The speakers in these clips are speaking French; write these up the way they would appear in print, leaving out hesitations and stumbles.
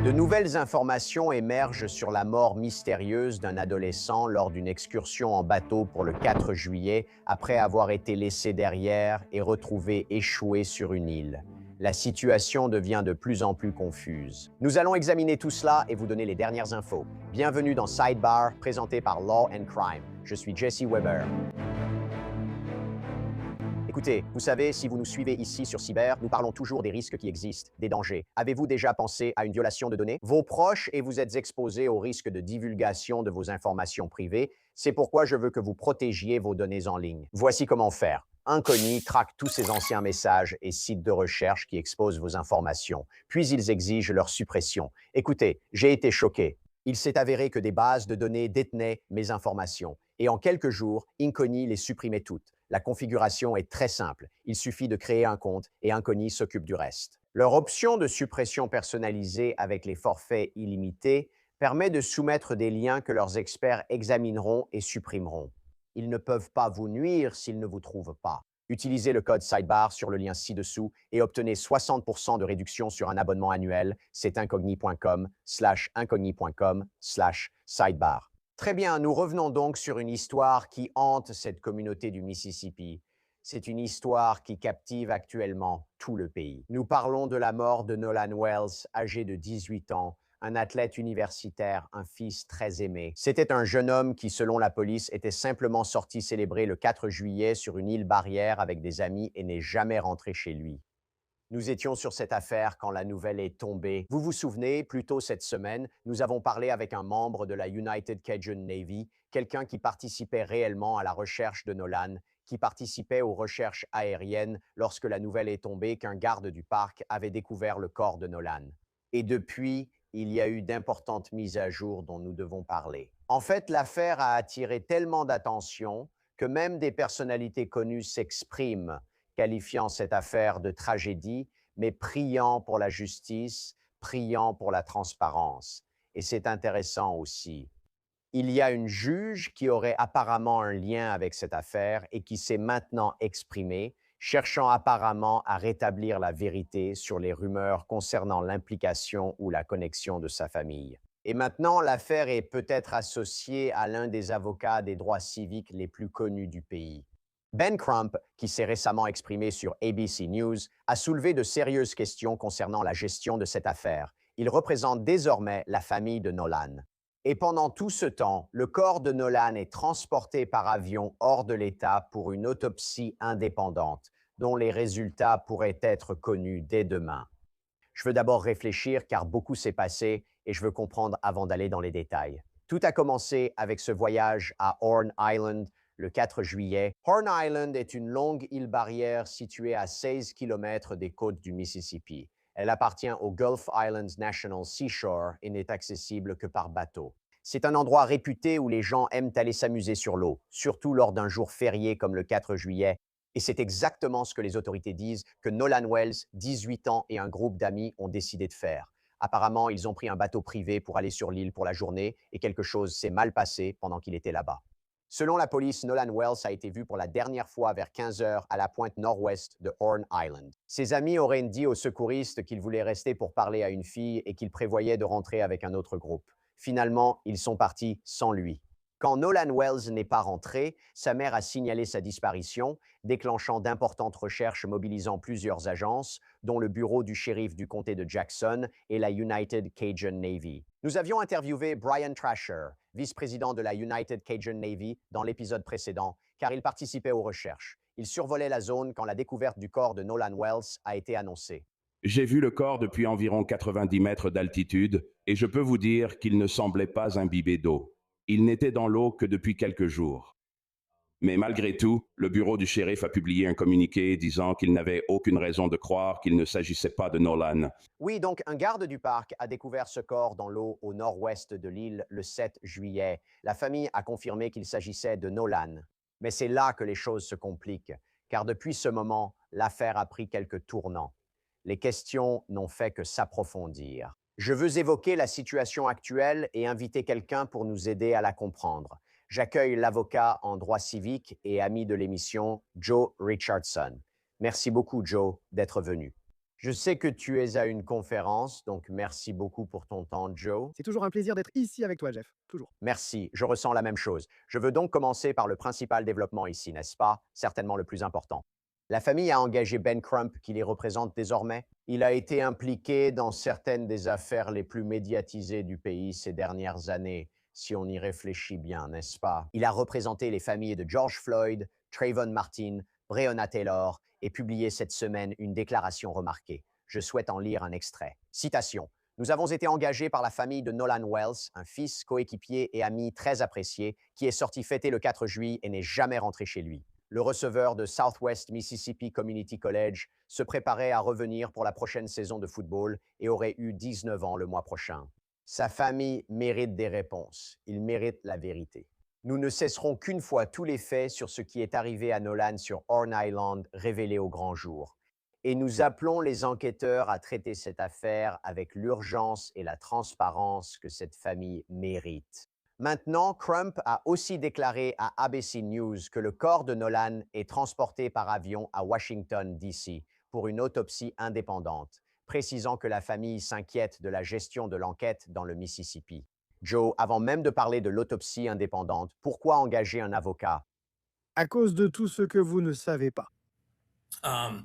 De nouvelles informations émergent sur la mort mystérieuse d'un adolescent lors d'une excursion en bateau pour le 4 juillet après avoir été laissé derrière et retrouvé échoué sur une île. La situation devient de plus en plus confuse. Nous allons examiner tout cela et vous donner les dernières infos. Bienvenue dans Sidebar, présenté par Law and Crime. Je suis Jesse Weber. Écoutez, vous savez, si vous nous suivez ici sur Cyber, nous parlons toujours des risques qui existent, des dangers. Avez-vous déjà pensé à une violation de données? Vos proches et vous êtes exposés au risque de divulgation de vos informations privées. C'est pourquoi je veux que vous protégiez vos données en ligne. Voici comment faire. Incogni traque tous ces anciens messages et sites de recherche qui exposent vos informations, puis ils exigent leur suppression. Écoutez, j'ai été choqué. Il s'est avéré que des bases de données détenaient mes informations. Et en quelques jours, Incogni les supprimait toutes. La configuration est très simple. Il suffit de créer un compte et Incogni s'occupe du reste. Leur option de suppression personnalisée avec les forfaits illimités permet de soumettre des liens que leurs experts examineront et supprimeront. Ils ne peuvent pas vous nuire s'ils ne vous trouvent pas. Utilisez le code Sidebar sur le lien ci-dessous et obtenez 60% de réduction sur un abonnement annuel. C'est incogni.com/sidebar. Très bien, nous revenons donc sur une histoire qui hante cette communauté du Mississippi. C'est une histoire qui captive actuellement tout le pays. Nous parlons de la mort de Nolan Wells, âgé de 18 ans, un athlète universitaire, un fils très aimé. C'était un jeune homme qui, selon la police, était simplement sorti célébrer le 4 juillet sur une île barrière avec des amis et n'est jamais rentré chez lui. Nous étions sur cette affaire quand la nouvelle est tombée. Vous vous souvenez, plus tôt cette semaine, nous avons parlé avec un membre de la United Cajun Navy, quelqu'un qui participait réellement à la recherche de Nolan, qui participait aux recherches aériennes lorsque la nouvelle est tombée qu'un garde du parc avait découvert le corps de Nolan. Et depuis, il y a eu d'importantes mises à jour dont nous devons parler. En fait, l'affaire a attiré tellement d'attention que même des personnalités connues s'expriment, qualifiant cette affaire de tragédie, mais priant pour la justice, priant pour la transparence. Et c'est intéressant aussi. Il y a une juge qui aurait apparemment un lien avec cette affaire et qui s'est maintenant exprimée, cherchant apparemment à rétablir la vérité sur les rumeurs concernant l'implication ou la connexion de sa famille. Et maintenant, l'affaire est peut-être associée à l'un des avocats des droits civiques les plus connus du pays. Ben Crump, qui s'est récemment exprimé sur ABC News, a soulevé de sérieuses questions concernant la gestion de cette affaire. Il représente désormais la famille de Nolan. Et pendant tout ce temps, le corps de Nolan est transporté par avion hors de l'État pour une autopsie indépendante, dont les résultats pourraient être connus dès demain. Je veux d'abord réfléchir car beaucoup s'est passé et je veux comprendre avant d'aller dans les détails. Tout a commencé avec ce voyage à Horn Island le 4 juillet. Horn Island est une longue île barrière située à 16 km des côtes du Mississippi. Elle appartient au Gulf Islands National Seashore et n'est accessible que par bateau. C'est un endroit réputé où les gens aiment aller s'amuser sur l'eau, surtout lors d'un jour férié comme le 4 juillet. Et c'est exactement ce que les autorités disent que Nolan Wells, 18 ans, et un groupe d'amis ont décidé de faire. Apparemment, ils ont pris un bateau privé pour aller sur l'île pour la journée et quelque chose s'est mal passé pendant qu'il était là-bas. Selon la police, Nolan Wells a été vu pour la dernière fois vers 15 heures à la pointe nord-ouest de Horn Island. Ses amis auraient dit aux secouristes qu'il voulait rester pour parler à une fille et qu'il prévoyait de rentrer avec un autre groupe. Finalement, ils sont partis sans lui. Quand Nolan Wells n'est pas rentré, sa mère a signalé sa disparition, déclenchant d'importantes recherches mobilisant plusieurs agences, dont le bureau du shérif du comté de Jackson et la United Cajun Navy. Nous avions interviewé Brian Trasher, vice-président de la United Cajun Navy, dans l'épisode précédent, car il participait aux recherches. Il survolait la zone quand la découverte du corps de Nolan Wells a été annoncée. J'ai vu le corps depuis environ 90 mètres d'altitude et je peux vous dire qu'il ne semblait pas imbibé d'eau. Il n'était dans l'eau que depuis quelques jours. Mais malgré tout, le bureau du shérif a publié un communiqué disant qu'il n'avait aucune raison de croire qu'il ne s'agissait pas de Nolan. Oui, donc un garde du parc a découvert ce corps dans l'eau au nord-ouest de l'île le 7 juillet. La famille a confirmé qu'il s'agissait de Nolan. Mais c'est là que les choses se compliquent, car depuis ce moment, l'affaire a pris quelques tournants. Les questions n'ont fait que s'approfondir. Je veux évoquer la situation actuelle et inviter quelqu'un pour nous aider à la comprendre. J'accueille l'avocat en droit civique et ami de l'émission, Joe Richardson. Merci beaucoup, Joe, d'être venu. Je sais que tu es à une conférence, donc merci beaucoup pour ton temps, Joe. C'est toujours un plaisir d'être ici avec toi, Jeff. Toujours. Merci, je ressens la même chose. Je veux donc commencer par le principal développement ici, n'est-ce pas? Certainement le plus important. La famille a engagé Ben Crump qui les représente désormais. Il a été impliqué dans certaines des affaires les plus médiatisées du pays ces dernières années, si on y réfléchit bien, n'est-ce pas? Il a représenté les familles de George Floyd, Trayvon Martin, Breonna Taylor et publié cette semaine une déclaration remarquée. Je souhaite en lire un extrait. Citation. Nous avons été engagés par la famille de Nolan Wells, un fils, coéquipier et ami très apprécié, qui est sorti fêter le 4 juillet et n'est jamais rentré chez lui. Le receveur de Southwest Mississippi Community College se préparait à revenir pour la prochaine saison de football et aurait eu 19 ans le mois prochain. Sa famille mérite des réponses. Il mérite la vérité. Nous ne cesserons qu'une fois tous les faits sur ce qui est arrivé à Nolan sur Horn Island révélés au grand jour. Et nous appelons les enquêteurs à traiter cette affaire avec l'urgence et la transparence que cette famille mérite. Maintenant, Crump a aussi déclaré à ABC News que le corps de Nolan est transporté par avion à Washington, D.C. pour une autopsie indépendante, précisant que la famille s'inquiète de la gestion de l'enquête dans le Mississippi. Joe, avant même de parler de l'autopsie indépendante, pourquoi engager un avocat? À cause de tout ce que vous ne savez pas. Um,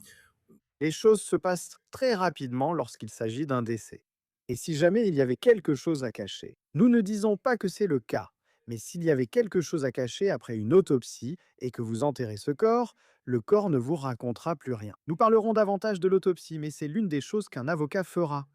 Les choses se passent très rapidement lorsqu'il s'agit d'un décès. Et si jamais il y avait quelque chose à cacher, nous ne disons pas que c'est le cas, mais s'il y avait quelque chose à cacher après une autopsie et que vous enterrez ce corps, le corps ne vous racontera plus rien. Nous parlerons davantage de l'autopsie, mais c'est l'une des choses qu'un avocat fera.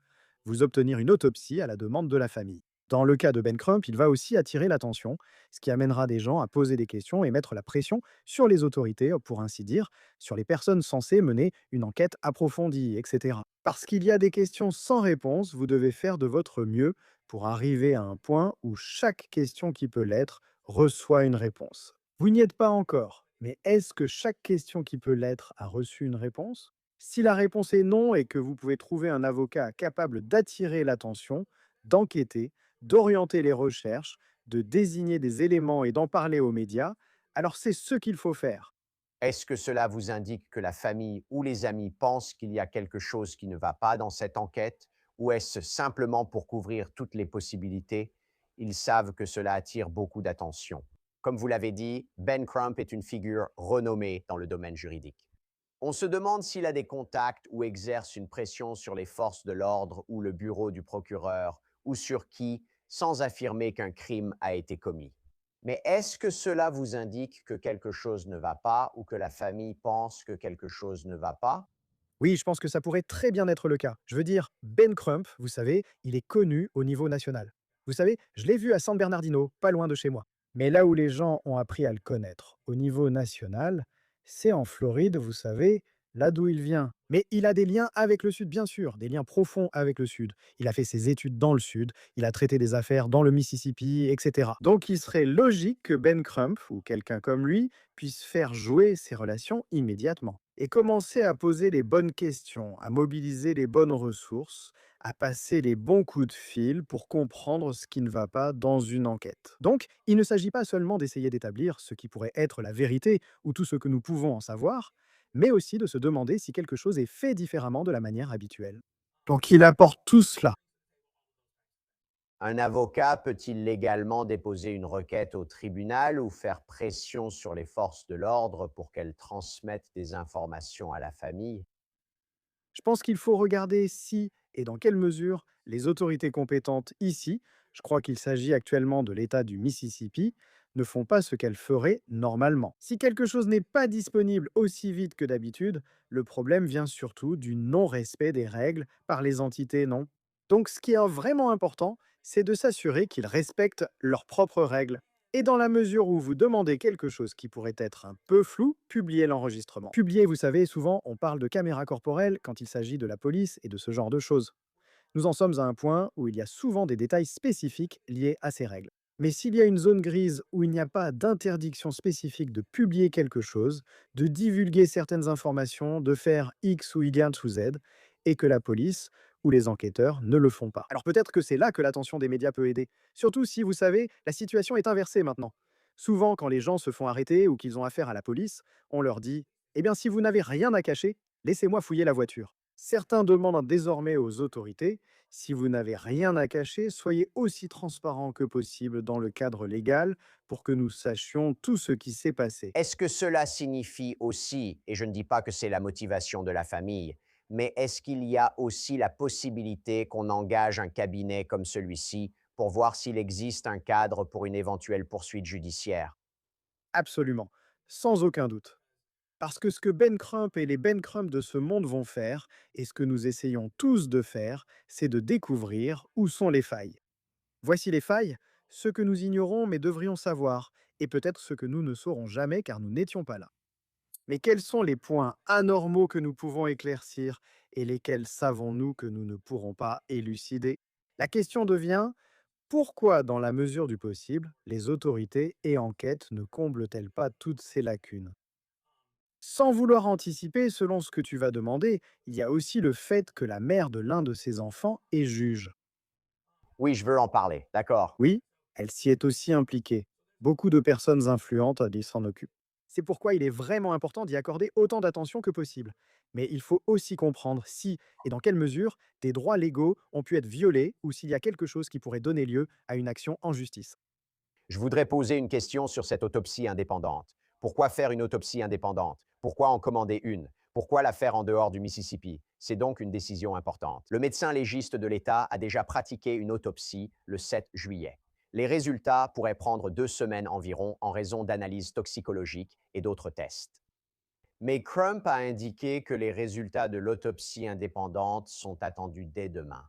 Vous obtenir une autopsie à la demande de la famille. Dans le cas de Ben Crump, il va aussi attirer l'attention, ce qui amènera des gens à poser des questions et mettre la pression sur les autorités, pour ainsi dire, sur les personnes censées mener une enquête approfondie, etc. Parce qu'il y a des questions sans réponse, vous devez faire de votre mieux pour arriver à un point où chaque question qui peut l'être reçoit une réponse. Vous n'y êtes pas encore, mais est-ce que chaque question qui peut l'être a reçu une réponse? Si la réponse est non et que vous pouvez trouver un avocat capable d'attirer l'attention, d'enquêter, d'orienter les recherches, de désigner des éléments et d'en parler aux médias, alors c'est ce qu'il faut faire. Est-ce que cela vous indique que la famille ou les amis pensent qu'il y a quelque chose qui ne va pas dans cette enquête, ou est-ce simplement pour couvrir toutes les possibilités? Ils savent que cela attire beaucoup d'attention. Comme vous l'avez dit, Ben Crump est une figure renommée dans le domaine juridique. On se demande s'il a des contacts ou exerce une pression sur les forces de l'ordre ou le bureau du procureur, ou sur qui, sans affirmer qu'un crime a été commis. Mais est-ce que cela vous indique que quelque chose ne va pas ou que la famille pense que quelque chose ne va pas? Oui, je pense que ça pourrait très bien être le cas. Je veux dire, Ben Crump, vous savez, il est connu au niveau national. Vous savez, je l'ai vu à San Bernardino, pas loin de chez moi. Mais là où les gens ont appris à le connaître au niveau national, c'est en Floride, vous savez, là d'où il vient. Mais il a des liens avec le Sud, bien sûr, des liens profonds avec le Sud. Il a fait ses études dans le Sud, il a traité des affaires dans le Mississippi, etc. Donc il serait logique que Ben Crump, ou quelqu'un comme lui, puisse faire jouer ses relations immédiatement et commencer à poser les bonnes questions, à mobiliser les bonnes ressources, à passer les bons coups de fil pour comprendre ce qui ne va pas dans une enquête. Donc, il ne s'agit pas seulement d'essayer d'établir ce qui pourrait être la vérité ou tout ce que nous pouvons en savoir, mais aussi de se demander si quelque chose est fait différemment de la manière habituelle. Donc, il apporte tout cela. Un avocat peut-il légalement déposer une requête au tribunal ou faire pression sur les forces de l'ordre pour qu'elles transmettent des informations à la famille? Je pense qu'il faut regarder si et dans quelle mesure les autorités compétentes ici, je crois qu'il s'agit actuellement de l'État du Mississippi, ne font pas ce qu'elles feraient normalement. Si quelque chose n'est pas disponible aussi vite que d'habitude, le problème vient surtout du non-respect des règles par les entités non. Donc ce qui est vraiment important, c'est de s'assurer qu'ils respectent leurs propres règles. Et dans la mesure où vous demandez quelque chose qui pourrait être un peu flou, publiez l'enregistrement. Publier, vous savez, souvent on parle de caméra corporelle quand il s'agit de la police et de ce genre de choses. Nous en sommes à un point où il y a souvent des détails spécifiques liés à ces règles. Mais s'il y a une zone grise où il n'y a pas d'interdiction spécifique de publier quelque chose, de divulguer certaines informations, de faire X ou Y ou Z, et que la police ou les enquêteurs ne le font pas. Alors peut-être que c'est là que l'attention des médias peut aider. Surtout si, vous savez, la situation est inversée maintenant. Souvent, quand les gens se font arrêter ou qu'ils ont affaire à la police, on leur dit: Eh bien, si vous n'avez rien à cacher, laissez-moi fouiller la voiture. Certains demandent désormais aux autorités, si vous n'avez rien à cacher, soyez aussi transparent que possible dans le cadre légal pour que nous sachions tout ce qui s'est passé. Est-ce que cela signifie aussi, et je ne dis pas que c'est la motivation de la famille, mais est-ce qu'il y a aussi la possibilité qu'on engage un cabinet comme celui-ci pour voir s'il existe un cadre pour une éventuelle poursuite judiciaire? Absolument, sans aucun doute. Parce que ce que Ben Crump et les Ben Crump de ce monde vont faire, et ce que nous essayons tous de faire, c'est de découvrir où sont les failles. Voici les failles, ce que nous ignorons mais devrions savoir, et peut-être ce que nous ne saurons jamais car nous n'étions pas là. Mais quels sont les points anormaux que nous pouvons éclaircir et lesquels savons-nous que nous ne pourrons pas élucider? La question devient, pourquoi, dans la mesure du possible, les autorités et enquêtes ne comblent-elles pas toutes ces lacunes? Sans vouloir anticiper, selon ce que tu vas demander, il y a aussi le fait que la mère de l'un de ses enfants est juge. Oui, je veux en parler, d'accord. Oui, elle s'y est aussi impliquée. Beaucoup de personnes influentes y s'en occupent. C'est pourquoi il est vraiment important d'y accorder autant d'attention que possible. Mais il faut aussi comprendre si et dans quelle mesure des droits légaux ont pu être violés ou s'il y a quelque chose qui pourrait donner lieu à une action en justice. Je voudrais poser une question sur cette autopsie indépendante. Pourquoi faire une autopsie indépendante? Pourquoi en commander une? Pourquoi la faire en dehors du Mississippi? C'est donc une décision importante. Le médecin légiste de l'État a déjà pratiqué une autopsie le 7 juillet. Les résultats pourraient prendre 2 semaines environ en raison d'analyses toxicologiques et d'autres tests. Mais Crump a indiqué que les résultats de l'autopsie indépendante sont attendus dès demain.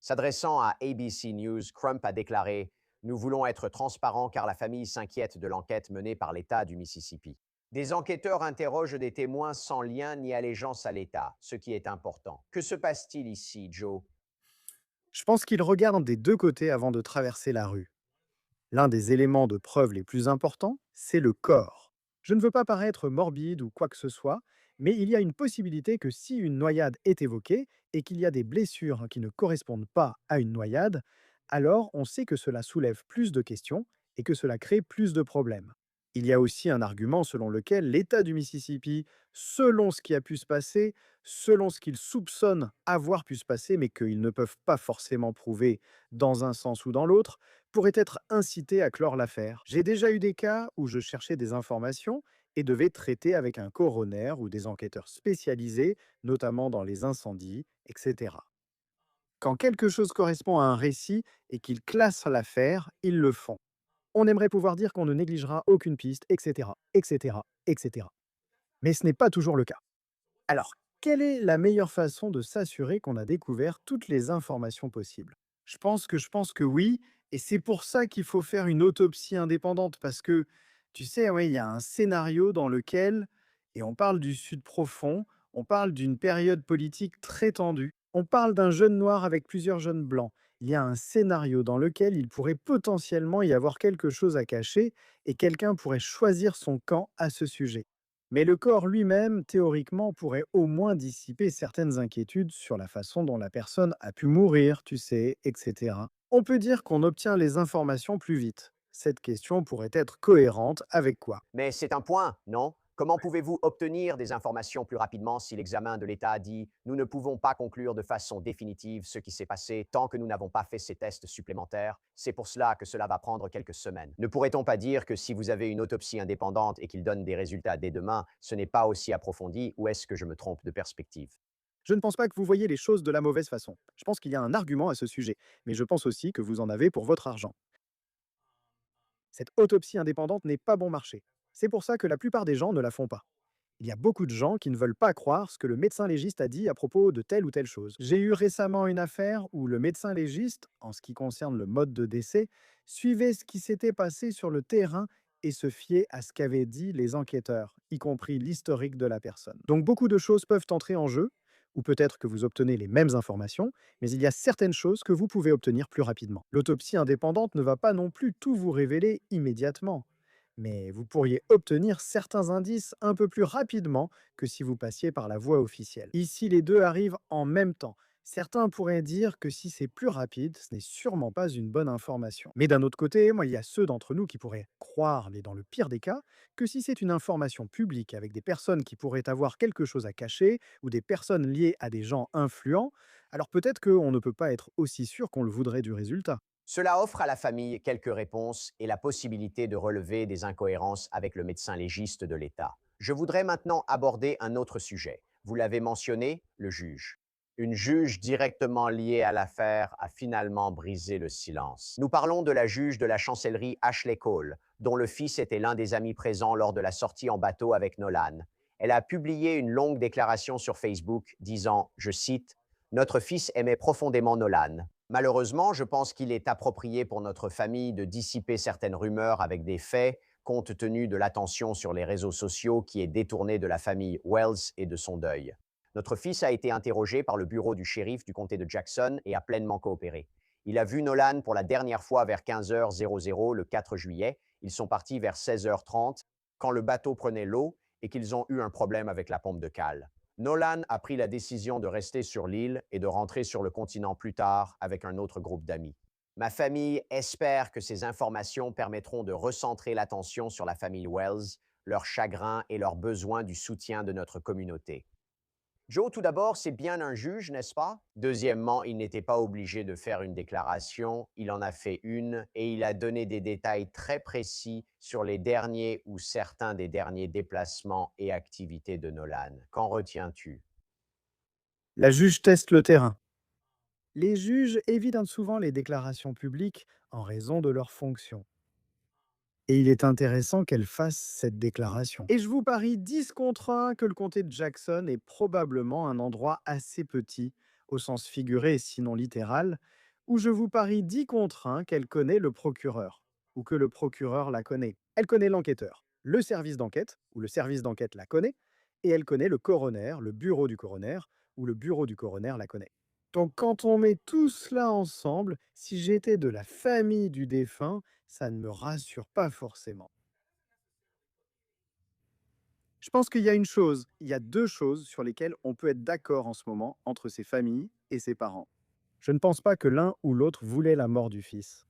S'adressant à ABC News, Crump a déclaré: Nous voulons être transparents car la famille s'inquiète de l'enquête menée par l'État du Mississippi. Des enquêteurs interrogent des témoins sans lien ni allégeance à l'État, ce qui est important. Que se passe-t-il ici, Joe? Je pense qu'ils regardent des deux côtés avant de traverser la rue. L'un des éléments de preuve les plus importants, c'est le corps. Je ne veux pas paraître morbide ou quoi que ce soit, mais il y a une possibilité que si une noyade est évoquée et qu'il y a des blessures qui ne correspondent pas à une noyade, alors on sait que cela soulève plus de questions et que cela crée plus de problèmes. Il y a aussi un argument selon lequel l'État du Mississippi, selon ce qui a pu se passer, selon ce qu'ils soupçonnent avoir pu se passer, mais qu'ils ne peuvent pas forcément prouver dans un sens ou dans l'autre, pourrait être incité à clore l'affaire. J'ai déjà eu des cas où je cherchais des informations et devais traiter avec un coroner ou des enquêteurs spécialisés, notamment dans les incendies, etc. Quand quelque chose correspond à un récit et qu'ils classent l'affaire, ils le font. On aimerait pouvoir dire qu'on ne négligera aucune piste, etc., etc., etc. Mais ce n'est pas toujours le cas. Alors, quelle est la meilleure façon de s'assurer qu'on a découvert toutes les informations possibles? Je pense que oui, et c'est pour ça qu'il faut faire une autopsie indépendante, parce que, tu sais, ouais, il y a un scénario dans lequel, et on parle du Sud profond, on parle d'une période politique très tendue, on parle d'un jeune noir avec plusieurs jeunes blancs. Il y a un scénario dans lequel il pourrait potentiellement y avoir quelque chose à cacher, et quelqu'un pourrait choisir son camp à ce sujet. Mais le corps lui-même, théoriquement, pourrait au moins dissiper certaines inquiétudes sur la façon dont la personne a pu mourir, tu sais, etc. On peut dire qu'on obtient les informations plus vite. Cette question pourrait être cohérente avec quoi? Mais c'est un point, non? Comment pouvez-vous obtenir des informations plus rapidement si l'examen de l'État dit: Nous ne pouvons pas conclure de façon définitive ce qui s'est passé tant que nous n'avons pas fait ces tests supplémentaires? C'est pour cela que cela va prendre quelques semaines. Ne pourrait-on pas dire que si vous avez une autopsie indépendante et qu'il donne des résultats dès demain, ce n'est pas aussi approfondi, ou est-ce que je me trompe de perspective? Je ne pense pas que vous voyez les choses de la mauvaise façon. Je pense qu'il y a un argument à ce sujet, mais je pense aussi que vous en avez pour votre argent. Cette autopsie indépendante n'est pas bon marché. C'est pour ça que la plupart des gens ne la font pas. Il y a beaucoup de gens qui ne veulent pas croire ce que le médecin légiste a dit à propos de telle ou telle chose. J'ai eu récemment une affaire où le médecin légiste, en ce qui concerne le mode de décès, suivait ce qui s'était passé sur le terrain et se fiait à ce qu'avaient dit les enquêteurs, y compris l'historique de la personne. Donc beaucoup de choses peuvent entrer en jeu, ou peut-être que vous obtenez les mêmes informations, mais il y a certaines choses que vous pouvez obtenir plus rapidement. L'autopsie indépendante ne va pas non plus tout vous révéler immédiatement, mais vous pourriez obtenir certains indices un peu plus rapidement que si vous passiez par la voie officielle. Ici, les deux arrivent en même temps. Certains pourraient dire que si c'est plus rapide, ce n'est sûrement pas une bonne information. Mais d'un autre côté, moi, il y a ceux d'entre nous qui pourraient croire, mais dans le pire des cas, que si c'est une information publique avec des personnes qui pourraient avoir quelque chose à cacher ou des personnes liées à des gens influents, alors peut-être qu'on ne peut pas être aussi sûr qu'on le voudrait du résultat. Cela offre à la famille quelques réponses et la possibilité de relever des incohérences avec le médecin légiste de l'État. Je voudrais maintenant aborder un autre sujet. Vous l'avez mentionné, le juge. Une juge directement liée à l'affaire a finalement brisé le silence. Nous parlons de la juge de la chancellerie Ashley Cole, dont le fils était l'un des amis présents lors de la sortie en bateau avec Nolan. Elle a publié une longue déclaration sur Facebook disant, je cite, notre fils aimait profondément Nolan. Malheureusement, je pense qu'il est approprié pour notre famille de dissiper certaines rumeurs avec des faits, compte tenu de l'attention sur les réseaux sociaux qui est détournée de la famille Wells et de son deuil. Notre fils a été interrogé par le bureau du shérif du comté de Jackson et a pleinement coopéré. Il a vu Nolan pour la dernière fois vers 15h00 le 4 juillet. Ils sont partis vers 16h30 quand le bateau prenait l'eau et qu'ils ont eu un problème avec la pompe de cale. Nolan a pris la décision de rester sur l'île et de rentrer sur le continent plus tard avec un autre groupe d'amis. Ma famille espère que ces informations permettront de recentrer l'attention sur la famille Wells, leur chagrin et leur besoin du soutien de notre communauté. Joe, tout d'abord, c'est bien un juge, n'est-ce pas? Deuxièmement, il n'était pas obligé de faire une déclaration, il en a fait une et il a donné des détails très précis sur les derniers ou certains des derniers déplacements et activités de Nolan. Qu'en retiens-tu? La juge teste le terrain. Les juges évitent souvent les déclarations publiques en raison de leur fonction. Et il est intéressant qu'elle fasse cette déclaration. Et je vous parie 10 contre 1 que le comté de Jackson est probablement un endroit assez petit, au sens figuré sinon littéral, où je vous parie 10 contre 1 qu'elle connaît le procureur, ou que le procureur la connaît. Elle connaît l'enquêteur, le service d'enquête, ou le service d'enquête la connaît, et elle connaît le coroner, le bureau du coroner, ou le bureau du coroner la connaît. Donc quand on met tout cela ensemble, si j'étais de la famille du défunt, ça ne me rassure pas forcément. Je pense qu'il y a une chose, il y a 2 choses sur lesquelles on peut être d'accord en ce moment entre ces familles et ses parents. Je ne pense pas que l'un ou l'autre voulait la mort du fils.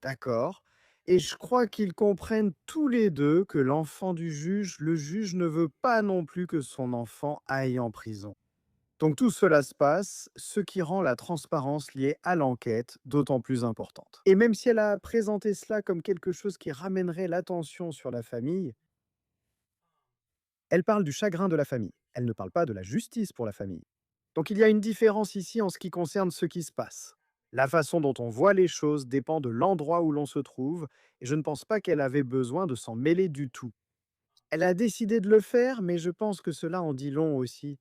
D'accord. Et je crois qu'ils comprennent tous les 2 que l'enfant du juge, le juge ne veut pas non plus que son enfant aille en prison. Donc tout cela se passe, ce qui rend la transparence liée à l'enquête d'autant plus importante. Et même si elle a présenté cela comme quelque chose qui ramènerait l'attention sur la famille, elle parle du chagrin de la famille. Elle ne parle pas de la justice pour la famille. Donc il y a une différence ici en ce qui concerne ce qui se passe. La façon dont on voit les choses dépend de l'endroit où l'on se trouve, et je ne pense pas qu'elle avait besoin de s'en mêler du tout. Elle a décidé de le faire, mais je pense que cela en dit long aussi.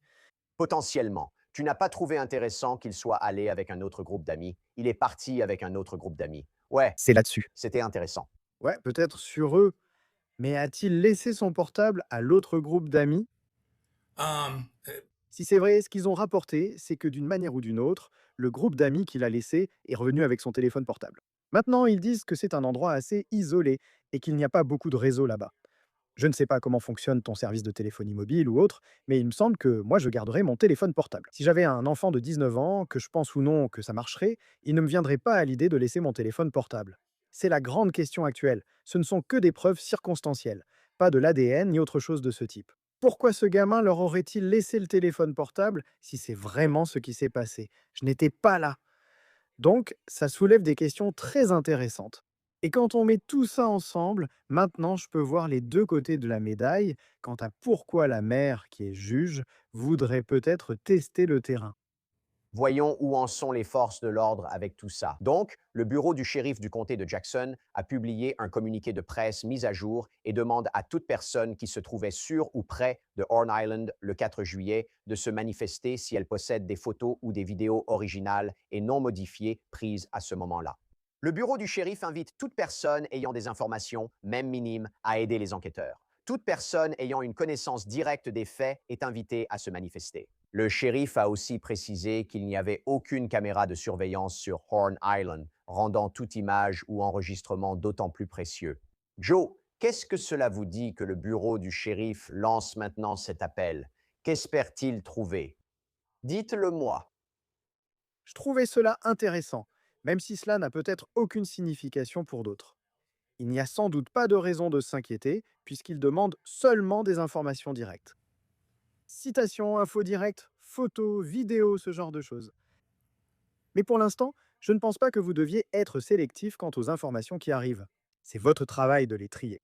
Potentiellement. Tu n'as pas trouvé intéressant qu'il soit allé avec un autre groupe d'amis. Il est parti avec un autre groupe d'amis. Ouais, C'est là-dessus. c'était intéressant. Ouais, peut-être sur eux. Mais a-t-il laissé son portable à l'autre groupe d'amis? Um, Si c'est vrai, ce qu'ils ont rapporté, c'est que d'une manière ou d'une autre, le groupe d'amis qu'il a laissé est revenu avec son téléphone portable. Maintenant, ils disent que c'est un endroit assez isolé et qu'il n'y a pas beaucoup de réseau là-bas. Je ne sais pas comment fonctionne ton service de téléphonie mobile ou autre, mais il me semble que moi, je garderais mon téléphone portable. Si j'avais un enfant de 19 ans, que je pense ou non que ça marcherait, il ne me viendrait pas à l'idée de laisser mon téléphone portable. C'est la grande question actuelle. Ce ne sont que des preuves circonstancielles, pas de l'ADN ni autre chose de ce type. Pourquoi ce gamin leur aurait-il laissé le téléphone portable si c'est vraiment ce qui s'est passé? Je n'étais pas là. Donc, ça soulève des questions très intéressantes. Et quand on met tout ça ensemble, maintenant je peux voir les 2 côtés de la médaille quant à pourquoi la mère, qui est juge, voudrait peut-être tester le terrain. Voyons où en sont les forces de l'ordre avec tout ça. Donc, le bureau du shérif du comté de Jackson a publié un communiqué de presse mis à jour et demande à toute personne qui se trouvait sur ou près de Horn Island le 4 juillet de se manifester si elle possède des photos ou des vidéos originales et non modifiées prises à ce moment-là. Le bureau du shérif invite toute personne ayant des informations, même minimes, à aider les enquêteurs. Toute personne ayant une connaissance directe des faits est invitée à se manifester. Le shérif a aussi précisé qu'il n'y avait aucune caméra de surveillance sur Horn Island, rendant toute image ou enregistrement d'autant plus précieux. Joe, qu'est-ce que cela vous dit que le bureau du shérif lance maintenant cet appel? Qu'espère-t-il trouver? Dites-le moi. Je trouvais cela intéressant, même si cela n'a peut-être aucune signification pour d'autres. Il n'y a sans doute pas de raison de s'inquiéter, puisqu'il demande seulement des informations directes. Citations, infos directes, photos, vidéos, ce genre de choses. Mais pour l'instant, je ne pense pas que vous deviez être sélectif quant aux informations qui arrivent. C'est votre travail de les trier.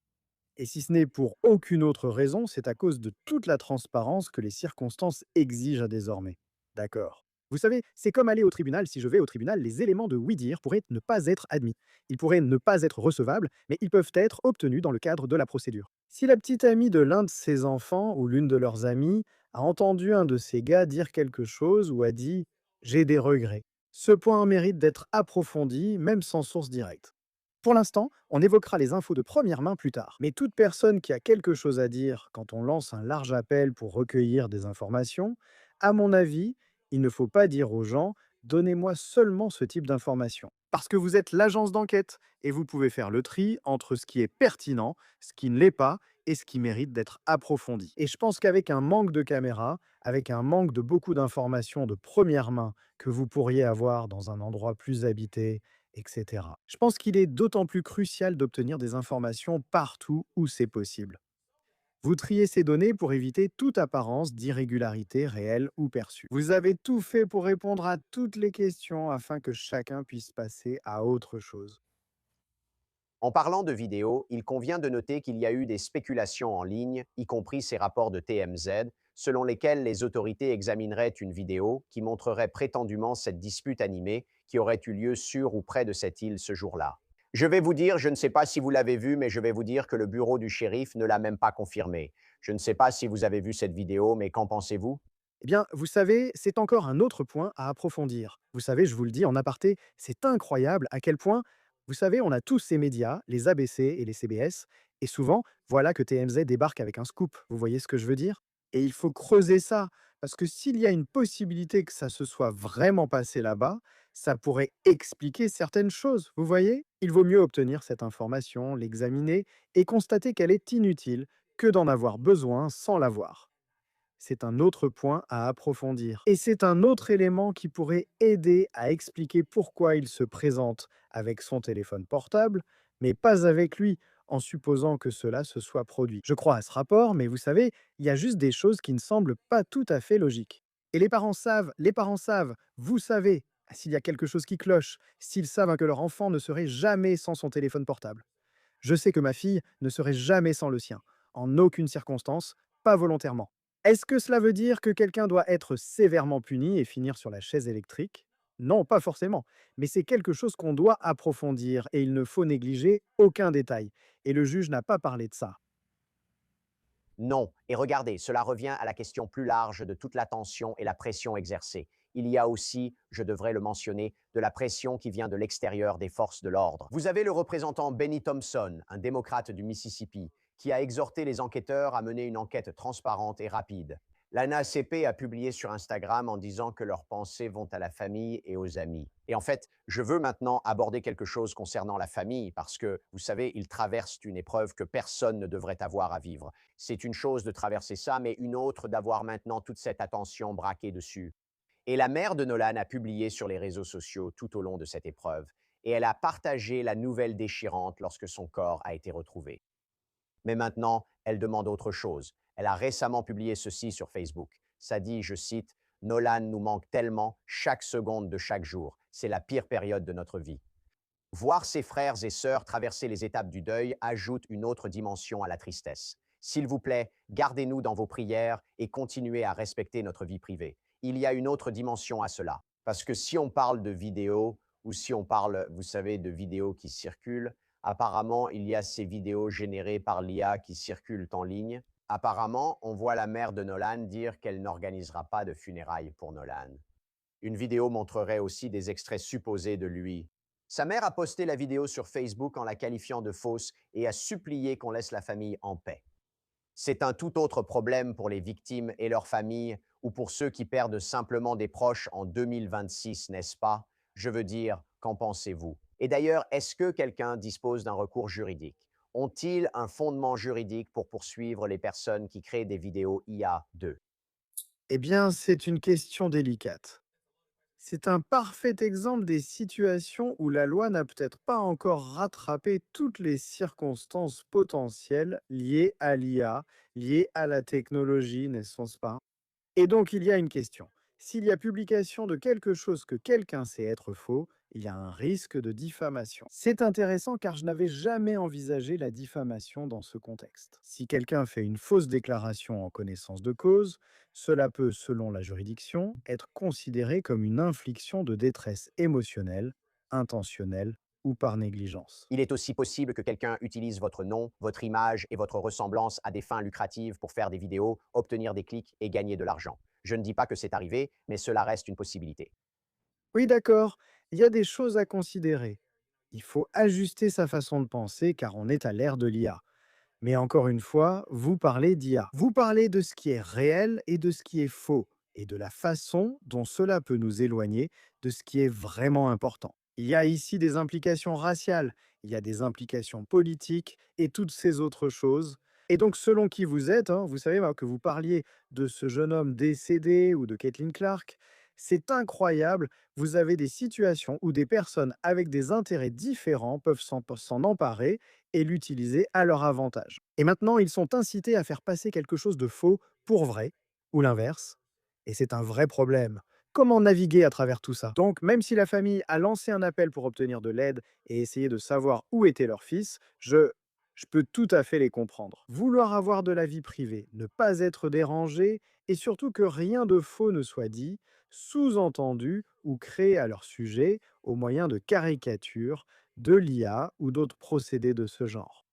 Et si ce n'est pour aucune autre raison, c'est à cause de toute la transparence que les circonstances exigent désormais. D'accord. Vous savez, c'est comme aller au tribunal. Si je vais au tribunal, les éléments de oui-dire pourraient ne pas être admis. Ils pourraient ne pas être recevables, mais ils peuvent être obtenus dans le cadre de la procédure. Si la petite amie de l'un de ses enfants ou l'une de leurs amies a entendu un de ces gars dire quelque chose ou a dit ⁇ J'ai des regrets ⁇ ce point mérite d'être approfondi, même sans source directe. Pour l'instant, on évoquera les infos de première main plus tard. Mais toute personne qui a quelque chose à dire quand on lance un large appel pour recueillir des informations, à mon avis, il ne faut pas dire aux gens donnez-moi seulement ce type d'informations. Parce que vous êtes l'agence d'enquête et vous pouvez faire le tri entre ce qui est pertinent, ce qui ne l'est pas et ce qui mérite d'être approfondi. Et je pense qu'avec un manque de caméras, avec un manque de beaucoup d'informations de première main que vous pourriez avoir dans un endroit plus habité, etc. Je pense qu'il est d'autant plus crucial d'obtenir des informations partout où c'est possible. Vous triez ces données pour éviter toute apparence d'irrégularité réelle ou perçue. Vous avez tout fait pour répondre à toutes les questions afin que chacun puisse passer à autre chose. En parlant de vidéos, il convient de noter qu'il y a eu des spéculations en ligne, y compris ces rapports de TMZ, selon lesquels les autorités examineraient une vidéo qui montrerait prétendument cette dispute animée qui aurait eu lieu sur ou près de cette île ce jour-là. Je vais vous dire, je ne sais pas si vous l'avez vu, mais je vais vous dire que le bureau du shérif ne l'a même pas confirmé. Je ne sais pas si vous avez vu cette vidéo, mais qu'en pensez-vous? Eh bien, vous savez, c'est encore un autre point à approfondir. Vous savez, je vous le dis en aparté, c'est incroyable à quel point, vous savez, on a tous ces médias, les ABC et les CBS, et souvent, voilà que TMZ débarque avec un scoop. Vous voyez ce que je veux dire? Et il faut creuser ça, parce que s'il y a une possibilité que ça se soit vraiment passé là-bas, ça pourrait expliquer certaines choses. Vous voyez? Il vaut mieux obtenir cette information, l'examiner et constater qu'elle est inutile que d'en avoir besoin sans l'avoir. C'est un autre point à approfondir. Et c'est un autre élément qui pourrait aider à expliquer pourquoi il se présente avec son téléphone portable, mais pas avec lui, en supposant que cela se soit produit. Je crois à ce rapport, mais vous savez, il y a juste des choses qui ne semblent pas tout à fait logiques. Et les parents savent, vous savez, s'il y a quelque chose qui cloche, s'ils savent que leur enfant ne serait jamais sans son téléphone portable. Je sais que ma fille ne serait jamais sans le sien, en aucune circonstance, pas volontairement. Est-ce que cela veut dire que quelqu'un doit être sévèrement puni et finir sur la chaise électrique? Non, pas forcément, mais c'est quelque chose qu'on doit approfondir et il ne faut négliger aucun détail. Et le juge n'a pas parlé de ça. Non. Et regardez, cela revient à la question plus large de toute la tension et la pression exercée. Il y a aussi, je devrais le mentionner, de la pression qui vient de l'extérieur des forces de l'ordre. Vous avez le représentant Benny Thompson, un démocrate du Mississippi, qui a exhorté les enquêteurs à mener une enquête transparente et rapide. La NAACP a publié sur Instagram en disant que leurs pensées vont à la famille et aux amis. Et en fait, je veux maintenant aborder quelque chose concernant la famille parce que, vous savez, ils traversent une épreuve que personne ne devrait avoir à vivre. C'est une chose de traverser ça, mais une autre d'avoir maintenant toute cette attention braquée dessus. Et la mère de Nolan a publié sur les réseaux sociaux tout au long de cette épreuve, et elle a partagé la nouvelle déchirante lorsque son corps a été retrouvé. Mais maintenant, elle demande autre chose. Elle a récemment publié ceci sur Facebook. Ça dit, je cite, Nolan nous manque tellement chaque seconde de chaque jour. C'est la pire période de notre vie. Voir ses frères et sœurs traverser les étapes du deuil ajoute une autre dimension à la tristesse. S'il vous plaît, gardez-nous dans vos prières et continuez à respecter notre vie privée. Il y a une autre dimension à cela. Parce que si on parle de vidéos ou si on parle, vous savez, de vidéos qui circulent, apparemment, il y a ces vidéos générées par l'IA qui circulent en ligne. Apparemment, on voit la mère de Nolan dire qu'elle n'organisera pas de funérailles pour Nolan. Une vidéo montrerait aussi des extraits supposés de lui. Sa mère a posté la vidéo sur Facebook en la qualifiant de fausse et a supplié qu'on laisse la famille en paix. C'est un tout autre problème pour les victimes et leurs familles ou pour ceux qui perdent simplement des proches en 2026, n'est-ce pas? Je veux dire, qu'en pensez-vous? Et d'ailleurs, est-ce que quelqu'un dispose d'un recours juridique? Ont-ils un fondement juridique pour poursuivre les personnes qui créent des vidéos IA 2? Eh bien, c'est une question délicate. C'est un parfait exemple des situations où la loi n'a peut-être pas encore rattrapé toutes les circonstances potentielles liées à l'IA, liées à la technologie, n'est-ce pas? Et donc, il y a une question. S'il y a publication de quelque chose que quelqu'un sait être faux, il y a un risque de diffamation. C'est intéressant car je n'avais jamais envisagé la diffamation dans ce contexte. Si quelqu'un fait une fausse déclaration en connaissance de cause, cela peut, selon la juridiction, être considéré comme une infliction de détresse émotionnelle, intentionnelle ou par négligence. Il est aussi possible que quelqu'un utilise votre nom, votre image et votre ressemblance à des fins lucratives pour faire des vidéos, obtenir des clics et gagner de l'argent. Je ne dis pas que c'est arrivé, mais cela reste une possibilité. Oui, d'accord, il y a des choses à considérer. Il faut ajuster sa façon de penser car on est à l'ère de l'IA. Mais encore une fois, vous parlez d'IA. Vous parlez de ce qui est réel et de ce qui est faux, et de la façon dont cela peut nous éloigner de ce qui est vraiment important. Il y a ici des implications raciales, il y a des implications politiques et toutes ces autres choses. Et donc, selon qui vous êtes, vous savez que vous parliez de ce jeune homme décédé ou de Caitlin Clark, c'est incroyable. Vous avez des situations où des personnes avec des intérêts différents peuvent s'en emparer et l'utiliser à leur avantage. Et maintenant, ils sont incités à faire passer quelque chose de faux pour vrai, ou l'inverse. Et c'est un vrai problème. Comment naviguer à travers tout ça? Donc, même si la famille a lancé un appel pour obtenir de l'aide et essayer de savoir où était leur fils, je peux tout à fait les comprendre. Vouloir avoir de la vie privée, ne pas être dérangé, et surtout que rien de faux ne soit dit, sous-entendu ou créé à leur sujet au moyen de caricatures, de l'IA ou d'autres procédés de ce genre.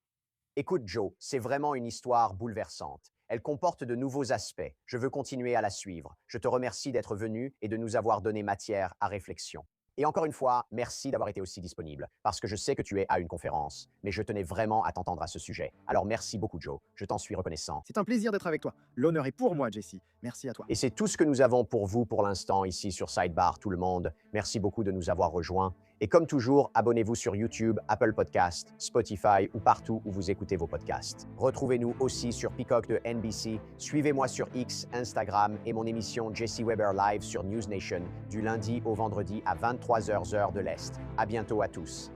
Écoute Joe, c'est vraiment une histoire bouleversante. Elle comporte de nouveaux aspects. Je veux continuer à la suivre. Je te remercie d'être venu et de nous avoir donné matière à réflexion. Et encore une fois, merci d'avoir été aussi disponible, parce que je sais que tu es à une conférence, mais je tenais vraiment à t'entendre à ce sujet. Alors merci beaucoup Joe, je t'en suis reconnaissant. C'est un plaisir d'être avec toi. L'honneur est pour moi, Jessie. Merci à toi. Et c'est tout ce que nous avons pour vous pour l'instant ici sur Sidebar, tout le monde. Merci beaucoup de nous avoir rejoints. Et comme toujours, abonnez-vous sur YouTube, Apple Podcasts, Spotify ou partout où vous écoutez vos podcasts. Retrouvez-nous aussi sur Peacock de NBC. Suivez-moi sur X, Instagram et mon émission Jesse Weber Live sur News Nation du lundi au vendredi à 23h heure de l'Est. À bientôt à tous.